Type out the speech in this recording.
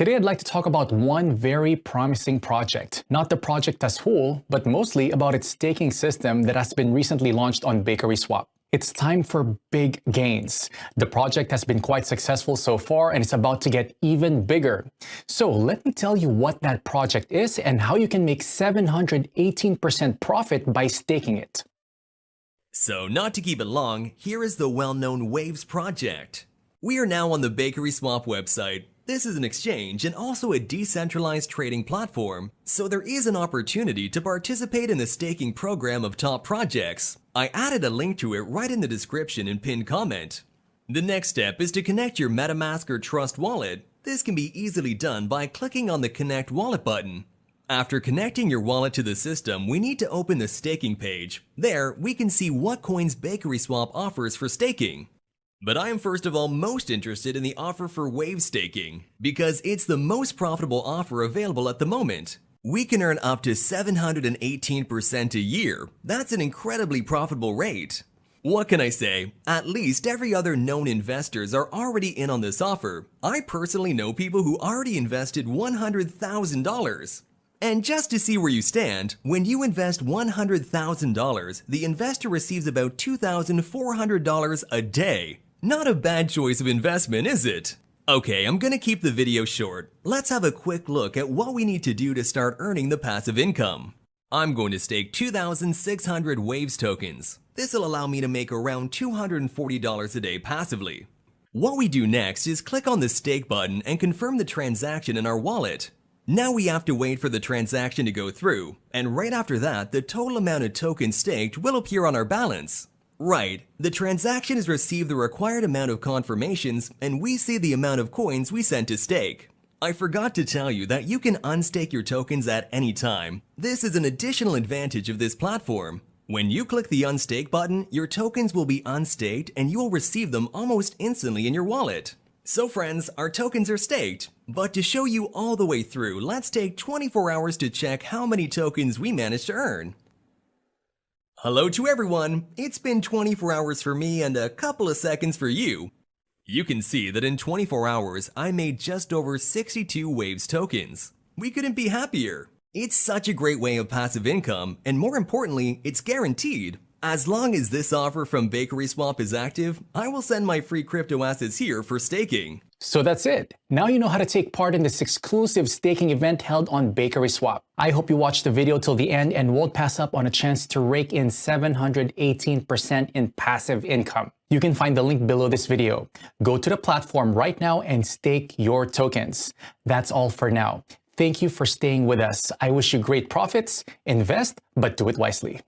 Today I'd like to talk about one very promising project. Not the project as whole, but mostly about its staking system that has been recently launched on BakerySwap. It's time for big gains. The project has been quite successful so far and it's about to get even bigger. So let me tell you what that project is and how you can make 718% profit by staking it. So not to keep it long, here is the well-known Waves project. We are now on the BakerySwap website. This is an exchange and also a decentralized trading platform, so there is an opportunity to participate in the staking program of top projects. I added a link to it right in the description and pinned comment. The next step is to connect your MetaMask or Trust wallet. This can be easily done by clicking on the Connect Wallet button. After connecting your wallet to the system, we need to open the staking page. There, we can see what coins BakerySwap offers for staking. But I am first of all most interested in the offer for Wave staking, because it's the most profitable offer available at the moment. We can earn up to 718% a year. That's an incredibly profitable rate. What can I say? At least every other known investors are already in on this offer. I personally know people who already invested $100,000. And just to see where you stand, when you invest $100,000, the investor receives about $2,400 a day. Not a bad choice of investment, is it? Okay, I'm gonna keep the video short. Let's have a quick look at what we need to do to start earning the passive income. I'm going to stake 2,600 Waves tokens. This will allow me to make around $240 a day passively. What we do next is click on the stake button and confirm the transaction in our wallet. Now we have to wait for the transaction to go through, and right after that, the total amount of tokens staked will appear on our balance. Right, the transaction has received the required amount of confirmations, and we see the amount of coins we sent to stake. I forgot to tell you that you can unstake your tokens at any time. This is an additional advantage of this platform. When you click the unstake button, your tokens will be unstaked and you will receive them almost instantly in your wallet. So friends, our tokens are staked, but to show you all the way through, let's take 24 hours to check how many tokens we managed to earn. Hello to everyone, it's been 24 hours for me and a couple of seconds for you. You can see that in 24 hours, I made just over 62 Waves tokens. We couldn't be happier. It's such a great way of passive income, and more importantly, it's guaranteed. As long as this offer from BakerySwap is active, I will send my free crypto assets here for staking. So that's it. Now you know how to take part in this exclusive staking event held on BakerySwap. I hope you watched the video till the end and won't pass up on a chance to rake in 718% in passive income. You can find the link below this video. Go to the platform right now and stake your tokens. That's all for now. Thank you for staying with us. I wish you great profits. Invest, but do it wisely.